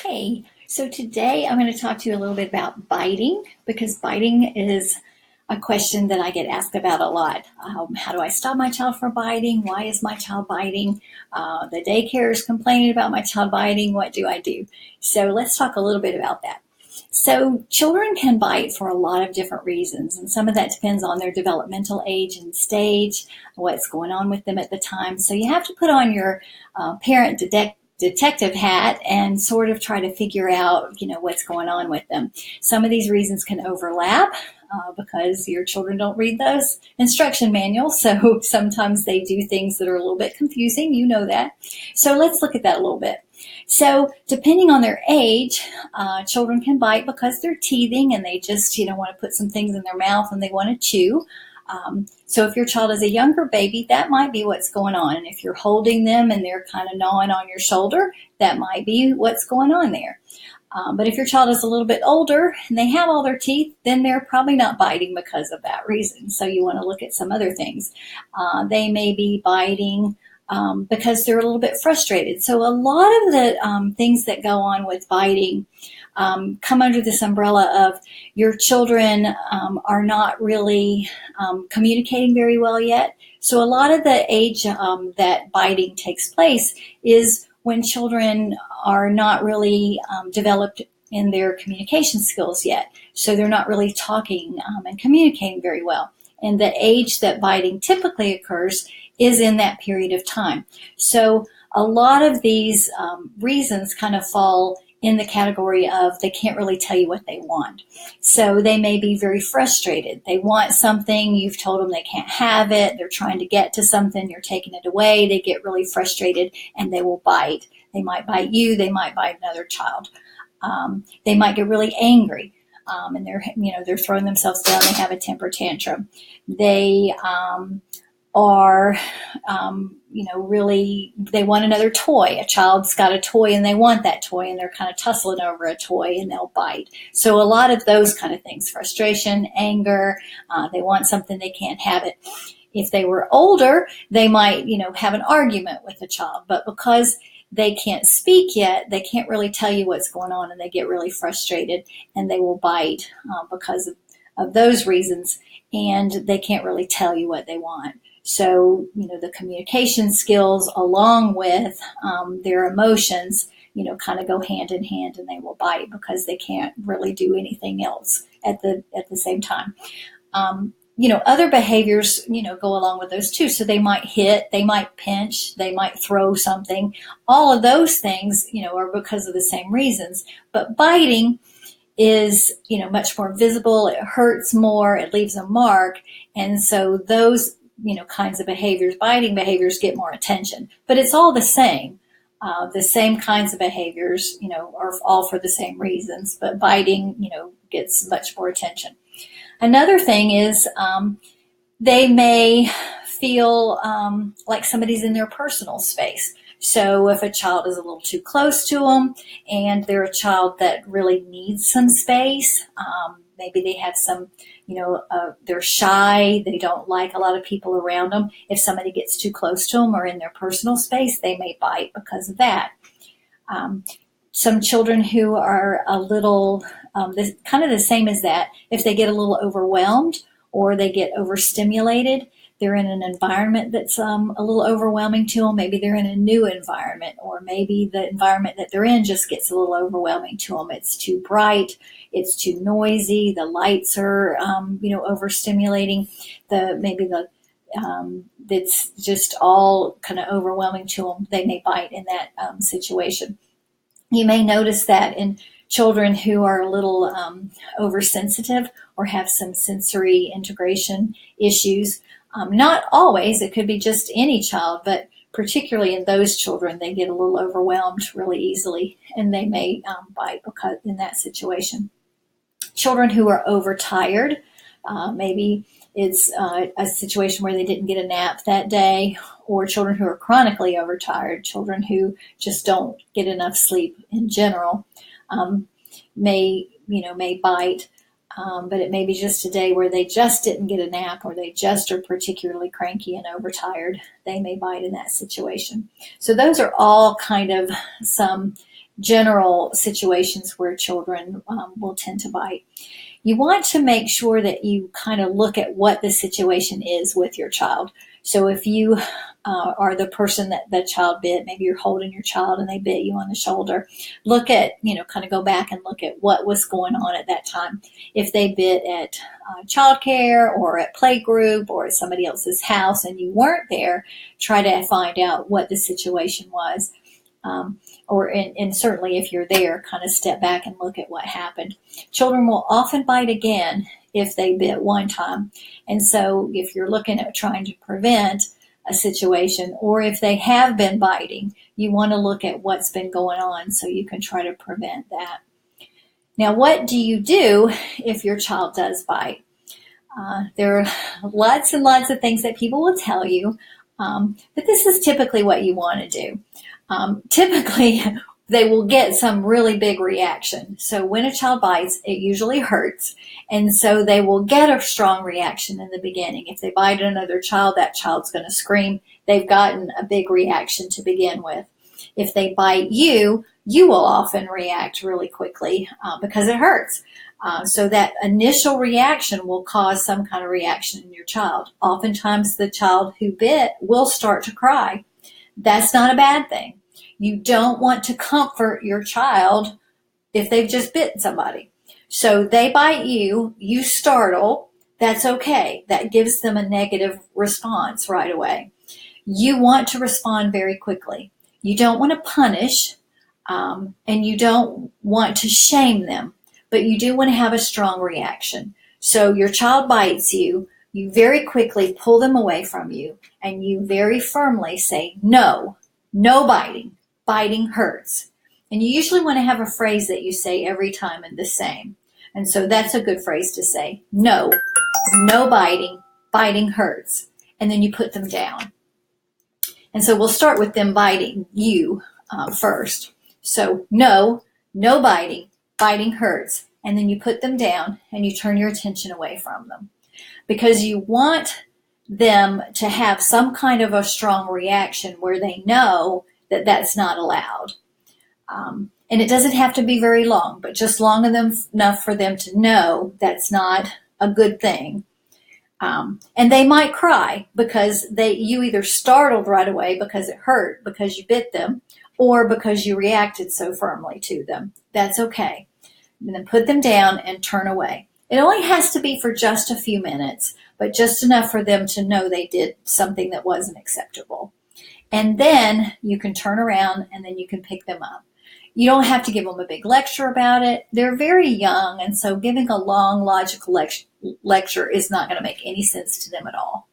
Hey, so today I'm going to talk to you a little bit about biting because biting is a question that I get asked about a lot. How do I stop my child from biting? Why is my child biting? The daycare is complaining about my child biting. What do I do? So let's talk a little bit about that. So children can bite for a lot of different reasons, and some of that depends on their developmental age and stage, what's going on with them at the time. So you have to put on your parent detective hat and sort of try to figure out, what's going on with them. Some of these reasons can overlap because your children don't read those instruction manuals. So sometimes they do things that are a little bit confusing. You know that. So let's look at that a little bit. So depending on their age, children can bite because they're teething and they just, want to put some things in their mouth and they want to chew. So if your child is a younger baby, that might be what's going on. And if you're holding them and they're kind of gnawing on your shoulder, that might be what's going on there. But if your child is a little bit older and they have all their teeth, then they're probably not biting because of that reason. So you want to look at some other things. They may be biting because they're a little bit frustrated. So a lot of the things that go on with biting come under this umbrella of your children are not really communicating very well yet. So a lot of the age that biting takes place is when children are not really developed in their communication skills yet. So they're not really talking and communicating very well. And the age that biting typically occurs is in that period of time. So a lot of these reasons kind of fall in the category of they can't really tell you what they want. So they may be very frustrated. They want something, you've told them they can't have it, they're trying to get to something, you're taking it away, they get really frustrated and they will bite. They might bite you, they might bite another child. They might get really angry. And they're throwing themselves down, they have a temper tantrum. They are, really, they want another toy. A child's got a toy and they want that toy and they're kind of tussling over a toy and they'll bite. So a lot of those kind of things, frustration, anger, they want something, they can't have it. If they were older, they might, have an argument with the child, but because they can't speak yet, they can't really tell you what's going on and they get really frustrated and they will bite because of those reasons, and they can't really tell you what they want. So, the communication skills along with their emotions, kind of go hand in hand and they will bite because they can't really do anything else at the same time. Other behaviors, go along with those too. So they might hit, they might pinch, they might throw something. All of those things, are because of the same reasons. But biting is, much more visible. It hurts more. It leaves a mark. And so those, kinds of behaviors, biting behaviors get more attention. But it's all the same. The same kinds of behaviors, are all for the same reasons. But biting, gets much more attention. Another thing is they may feel like somebody's in their personal space. So if a child is a little too close to them and they're a child that really needs some space, maybe they have some, they're shy, they don't like a lot of people around them. If somebody gets too close to them or in their personal space, they may bite because of that. Some children who are a little kind of the same as that, if they get a little overwhelmed or they get overstimulated, they're in an environment that's a little overwhelming to them. Maybe they're in a new environment, or maybe the environment that they're in just gets a little overwhelming to them. It's too bright, it's too noisy, the lights are overstimulating, it's just all kind of overwhelming to them. They may bite in that situation. You may notice that in children who are a little oversensitive or have some sensory integration issues. Not always, it could be just any child, but particularly in those children, they get a little overwhelmed really easily and they may bite because in that situation. Children who are overtired, maybe it's a situation where they didn't get a nap that day, or children who are chronically overtired, children who just don't get enough sleep in general, may bite. But it may be just a day where they just didn't get a nap or they just are particularly cranky and overtired. They may bite in that situation. So those are all kind of some general situations where children will tend to bite. You want to make sure that you kind of look at what the situation is with your child. So if you are the person that the child bit, maybe you're holding your child and they bit you on the shoulder, look at, kind of go back and look at what was going on at that time. If they bit at childcare or at playgroup or at somebody else's house and you weren't there, try to find out what the situation was. And certainly if you're there, kind of step back and look at what happened. Children will often bite again if they bit one time. And so if you're looking at trying to prevent a situation, or if they have been biting, you want to look at what's been going on so you can try to prevent that. Now, what do you do if your child does bite? There are lots and lots of things that people will tell you, but this is typically what you want to do. Typically, they will get some really big reaction. So when a child bites, it usually hurts. And so they will get a strong reaction in the beginning. If they bite another child, that child's going to scream. They've gotten a big reaction to begin with. If they bite you, you will often react really quickly because it hurts. So that initial reaction will cause some kind of reaction in your child. Oftentimes the child who bit will start to cry. That's not a bad thing. You don't want to comfort your child if they've just bitten somebody. So they bite you, you startle, that's okay. That gives them a negative response right away. You want to respond very quickly. You don't want to punish, and you don't want to shame them, but you do want to have a strong reaction. So your child bites you, you very quickly pull them away from you, and you very firmly say, no biting. Biting hurts. And you usually want to have a phrase that you say every time and the same. And so that's a good phrase to say. No biting. Biting hurts. And then you put them down. And so we'll start with them biting you first. So no biting. Biting hurts. And then you put them down and you turn your attention away from them. Because you want them to have some kind of a strong reaction where they know that that's not allowed. And it doesn't have to be very long, but just long enough for them to know that's not a good thing. And they might cry because you either startled right away because it hurt, because you bit them, or because you reacted so firmly to them. That's okay. And then put them down and turn away. It only has to be for just a few minutes, but just enough for them to know they did something that wasn't acceptable. And then you can turn around and then you can pick them up. You don't have to give them a big lecture about it. They're very young, and so giving a long logical lecture is not going to make any sense to them at all.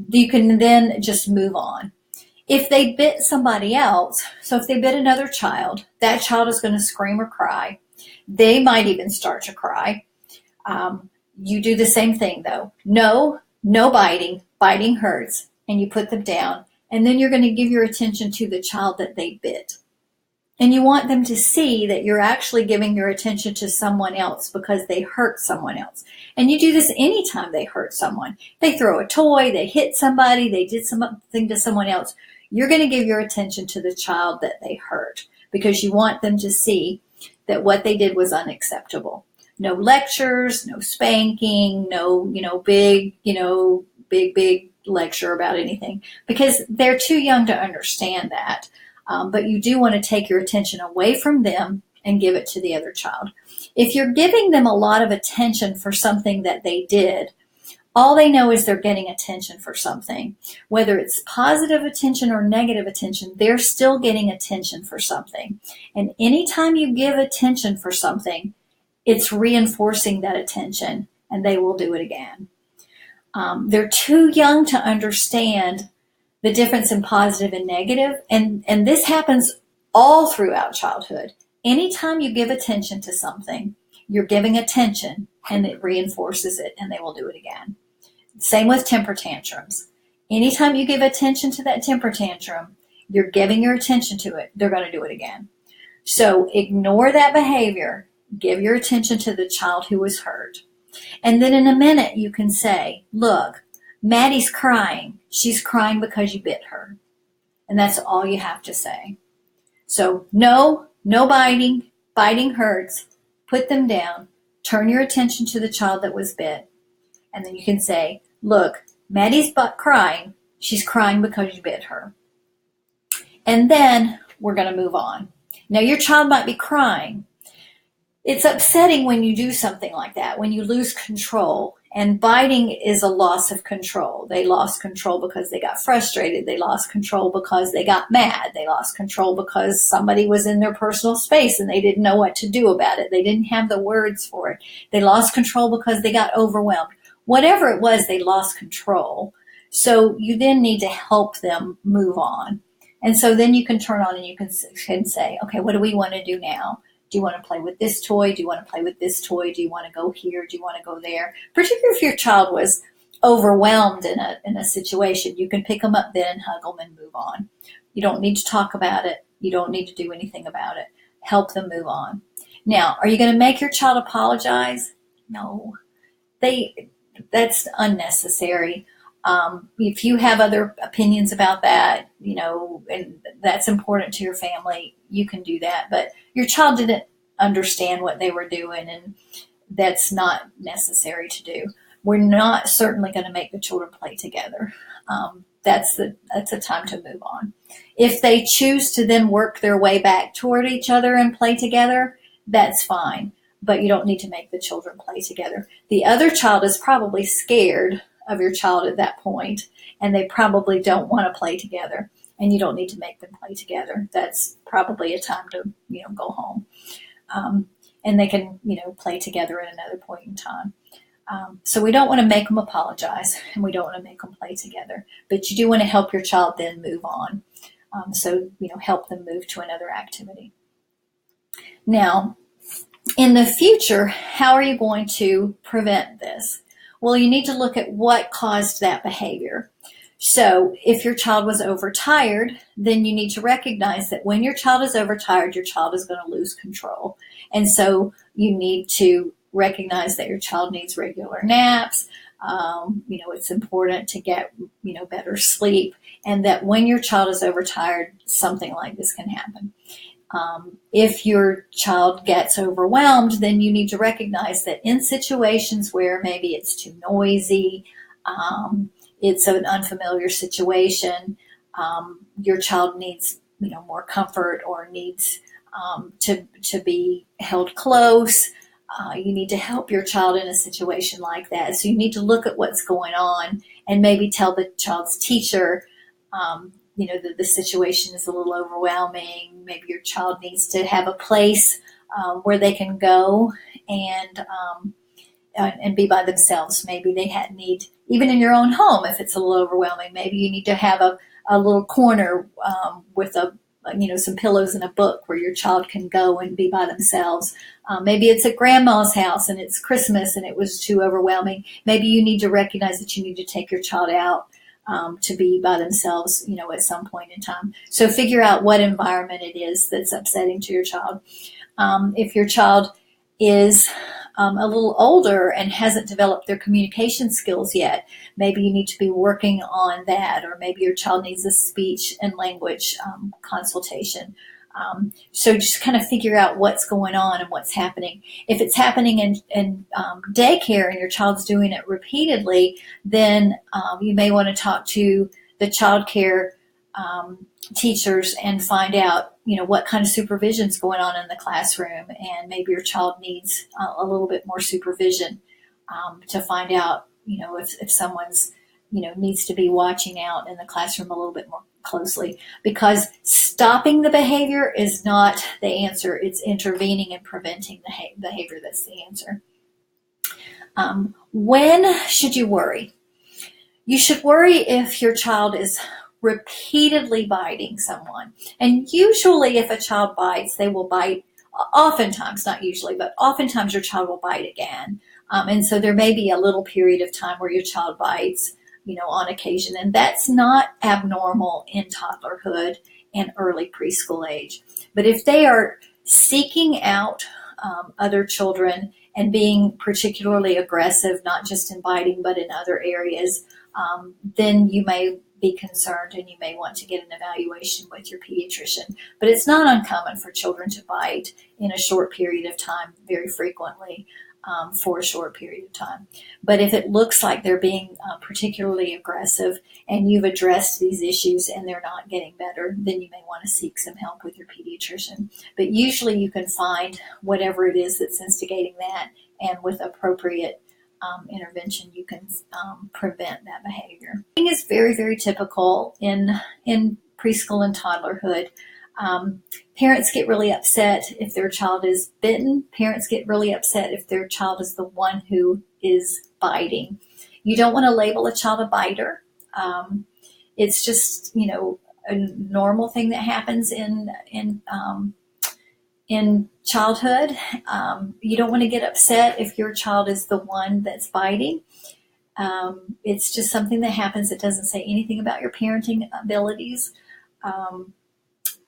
You can then just move on. If they bit somebody else, so if they bit another child, that child is going to scream or cry. They might even start to cry. You do the same thing though. No biting. Biting hurts. And you put them down. And then you're going to give your attention to the child that they bit. And you want them to see that you're actually giving your attention to someone else because they hurt someone else. And you do this anytime they hurt someone. They throw a toy, they hit somebody, they did something to someone else. You're going to give your attention to the child that they hurt because you want them to see that what they did was unacceptable. No lectures, no spanking, no, big lecture about anything because they're too young to understand that. But you do want to take your attention away from them and give it to the other child. If you're giving them a lot of attention for something that they did, all they know is they're getting attention for something. Whether it's positive attention or negative attention, they're still getting attention for something. And anytime you give attention for something, it's reinforcing that attention and they will do it again. They're too young to understand the difference in positive and negative. And this happens all throughout childhood. Anytime you give attention to something, you're giving attention and it reinforces it and they will do it again. Same with temper tantrums. Anytime you give attention to that temper tantrum, you're giving your attention to it. They're going to do it again. So ignore that behavior. Give your attention to the child who was hurt. And then in a minute you can say, look, Maddie's crying. She's crying because you bit her. And that's all you have to say. So no biting. Biting hurts. Put them down. Turn your attention to the child that was bit. And then you can say, look, Maddie's crying. She's crying because you bit her. And then we're going to move on. Now, your child might be crying. It's upsetting when you do something like that, when you lose control. And biting is a loss of control. They lost control because they got frustrated. They lost control because they got mad. They lost control because somebody was in their personal space and they didn't know what to do about it. They didn't have the words for it. They lost control because they got overwhelmed. Whatever it was, they lost control. So you then need to help them move on. And so then you can turn on and you can say, okay, what do we want to do now? Do you want to play with this toy? Do you want to play with this toy? Do you want to go here? Do you want to go there? Particularly if your child was overwhelmed in a situation, you can pick them up then, hug them, and move on. You don't need to talk about it. You don't need to do anything about it. Help them move on. Now, are you going to make your child apologize? No. That's unnecessary. If you have other opinions about that, and that's important to your family, you can do that. But your child didn't understand what they were doing, and that's not necessary to do. We're not certainly going to make the children play together. That's a time to move on. If they choose to then work their way back toward each other and play together, that's fine. But you don't need to make the children play together. The other child is probably scared of your child at that point, and they probably don't want to play together, and you don't need to make them play together. That's probably a time to, go home. And they can, play together at another point in time. So we don't want to make them apologize, and we don't want to make them play together, but you do want to help your child then move on. So, help them move to another activity. Now, in the future, how are you going to prevent this? Well, you need to look at what caused that behavior. So if your child was overtired, then you need to recognize that when your child is overtired, your child is going to lose control. And so you need to recognize that your child needs regular naps. It's important to get, better sleep, and that when your child is overtired, something like this can happen. If your child gets overwhelmed, then you need to recognize that in situations where maybe it's too noisy, it's an unfamiliar situation, your child needs, more comfort or needs to be held close. You need to help your child in a situation like that. So you need to look at what's going on and maybe tell the child's teacher, that the situation is a little overwhelming. Maybe your child needs to have a place where they can go and be by themselves. Maybe they need, even in your own home, if it's a little overwhelming, maybe you need to have a little corner with some pillows and a book where your child can go and be by themselves. Maybe it's at grandma's house and it's Christmas and it was too overwhelming. Maybe you need to recognize that you need to take your child out to be by themselves, at some point in time. So figure out what environment it is that's upsetting to your child. If your child is a little older and hasn't developed their communication skills yet, maybe you need to be working on that, or maybe your child needs a speech and language consultation. So just kind of figure out what's going on and what's happening. If it's happening in daycare and your child's doing it repeatedly, then you may want to talk to the child care teachers and find out, what kind of supervision is going on in the classroom, and maybe your child needs a little bit more supervision to find out, if someone's, needs to be watching out in the classroom a little bit more closely, because stopping the behavior is not the answer. It's intervening and preventing the behavior that's the answer. When should you worry? You should worry if your child is repeatedly biting someone. And usually if a child bites, they will bite, oftentimes, not usually, but oftentimes your child will bite again. And so there may be a little period of time where your child bites, on occasion. And that's not abnormal in toddlerhood and early preschool age. But if they are seeking out other children and being particularly aggressive, not just in biting, but in other areas, then you may be concerned and you may want to get an evaluation with your pediatrician. But it's not uncommon for children to bite in a short period of time, very frequently, for a short period of time. But if it looks like they're being particularly aggressive and you've addressed these issues and they're not getting better, then you may want to seek some help with your pediatrician. But usually you can find whatever it is that's instigating that, and with appropriate intervention, you can prevent that behavior. It is very, very typical in preschool and toddlerhood. Parents get really upset if their child is bitten. Parents get really upset if their child is the one who is biting. You don't want to label a child a biter. It's just, a normal thing that happens in childhood. You don't want to get upset if your child is the one that's biting. It's just something that happens. It doesn't say anything about your parenting abilities.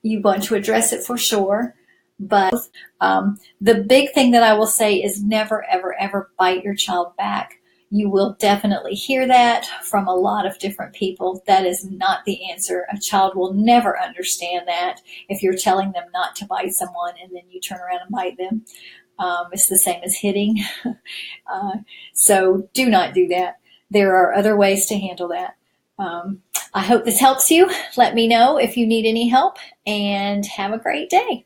You want to address it for sure, but the big thing that I will say is never, ever, ever bite your child back. You will definitely hear that from a lot of different people. That is not the answer. A child will never understand that if you're telling them not to bite someone and then you turn around and bite them. It's the same as hitting. So do not do that. There are other ways to handle that. I hope this helps you. Let me know if you need any help, and have a great day.